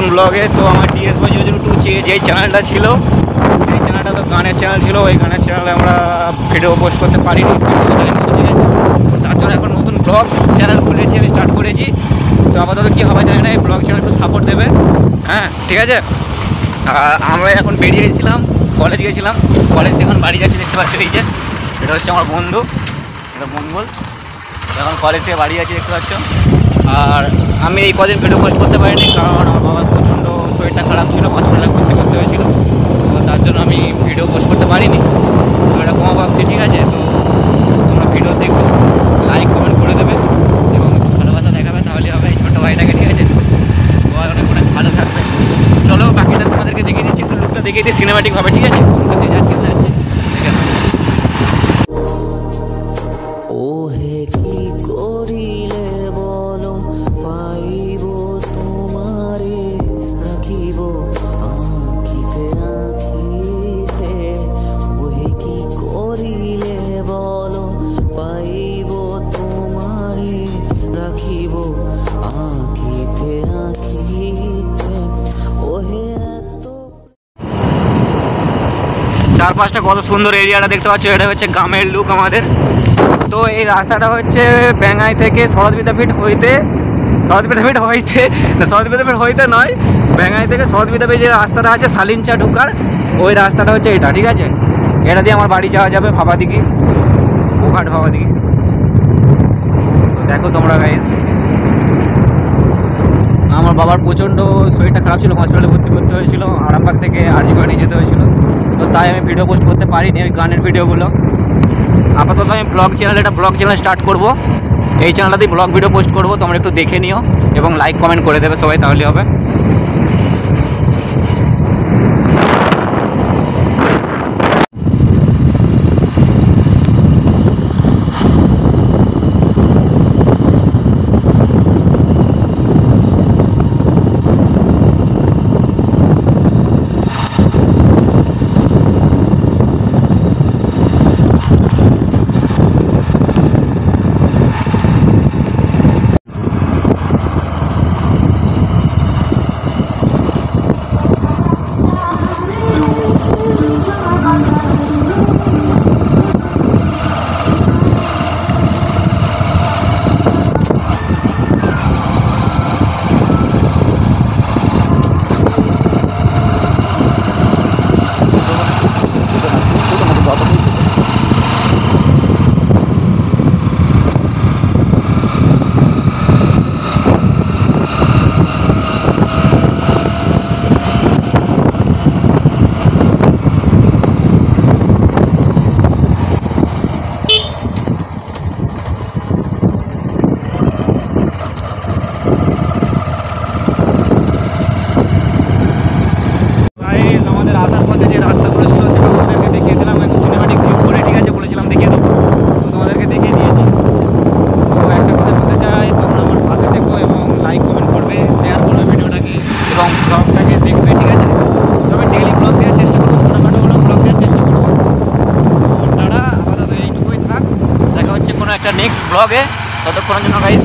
নতুন ব্লগে। তো আমার টিএস বয় 002 যেই চ্যানেলটা ছিল সেই চ্যানেলটা তো গানের চ্যানেল ছিল, ওই গানের চ্যানেলে আমরা ভিডিও পোস্ট করতে পারিনি, ঠিক আছে। তো তার জন্য এখন নতুন ব্লগ চ্যানেল খুলেছি, আমি স্টার্ট করেছি। তো আপাতত কী হবে জানি না, এই ব্লগ চ্যানেল একটু সাপোর্ট দেবে, হ্যাঁ ঠিক আছে। আমরা এখন বেরিয়েছিলাম, কলেজ গেছিলাম, কলেজ থেকে এখন বাড়ি যাচ্ছি, দেখতে পাচ্ছ এই যে এটা হচ্ছে আমার বন্ধু, এটা মঙ্গল। এখন কলেজ থেকে বাড়ি যাচ্ছি দেখতে পাচ্ছ। আর আমি এই কদিন ভিডিও পোস্ট করতে পারিনি, কারণ আমার বাবার প্রচণ্ড শরীরটা খারাপ ছিল, হসপিটালে ভর্তি করতে হয়েছিল। তো তার জন্য আমি ভিডিও পোস্ট করতে পারিনি। তো এটা ক্ষমা ভাবছি, ঠিক আছে। তো তোমরা ভিডিও দেখো, লাইক কমেন্ট করে দেবে এবং ভালোবাসা দেখাবে, তাহলে হবে এই ছোটো ভাইটাকে, ঠিক আছে। তো অনেক অনেক ভালো থাকবে। চলো বাকিটা তোমাদেরকে দেখিয়ে দিচ্ছি, একটু লুকটা দেখিয়ে দিই সিনেমাটিকভাবে, ঠিক আছে। কোনটাতে যাচ্ছি দেখে ও হে কি করিলে বলো, পাইব তোমারে রাখিব আঁখিতে আঁখিতে। ও হে কি করিলে বলো, পাইব তোমারে রাখিব আঁখিতে আঁখিতে। ও হে চারপাশটা কত সুন্দর এরিয়াটা দেখতে পাচ্ছ, এটা হচ্ছে গ্রামের লুক আমাদের। তো এই রাস্তাটা হচ্ছে ব্যাঙ্গাই থেকে শরৎ বিদ্যাপীঠ হইতে নয়, ব্যাঙ্গাই থেকে শরৎ বিদ্যাপীঠ যে রাস্তাটা আছে শালিনচা ঢুকার, ওই রাস্তাটা হচ্ছে এটা, ঠিক আছে। এটা দিয়ে আমার বাড়ি যাওয়া যাবে, ভাবাদিঘি, গোঘাট ভাবাদিঘি। তো দেখো তোমরা গাইস, আমার বাবার প্রচণ্ড শরীরটা খারাপ ছিল, হসপিটালে ভর্তি করতে হয়েছিল, আরামবাগ থেকে আরজি করে নিয়ে যেতে হয়েছিল। তো তাই আমি ভিডিও পোস্ট করতে পারিনি ওই গানের ভিডিওগুলো। আপাতত আমি ব্লগ চ্যানেল স্টার্ট করব, এই চ্যানেলটাতেই ব্লগ ভিডিও পোস্ট করব। তোমরা একটু দেখে নিও এবং লাইক কমেন্ট করে দেবে সবাই, তাহলে হবে। আমাদের আসার পথে যে রাস্তাগুলো ছিল সেটা তোমাদেরকে দেখিয়ে দিলাম, একটু সিনেমাটিক ভিউ করে, ঠিক আছে, বলেছিলাম দেখিয়ে দেবো, তো তোমাদেরকে দেখিয়ে দিয়েছি। তো একটা কথা বলতে চাই, তোমরা আমার পাশে থেকো এবং লাইক কমেন্ট করবে, শেয়ার করবে ভিডিওটাকে এবং ব্লগটাকে দেখবে, ঠিক আছে। তবে ডেইলি ব্লগ দেওয়ার চেষ্টা করবো, ছোটোখাটো হলেও ব্লগ দেওয়ার চেষ্টা করবো। তো তারা আপাতত এইটুকুই থাক, দেখা হচ্ছে কোনো একটা নেক্সট ব্লগে। ততক্ষণের জন্য গাইস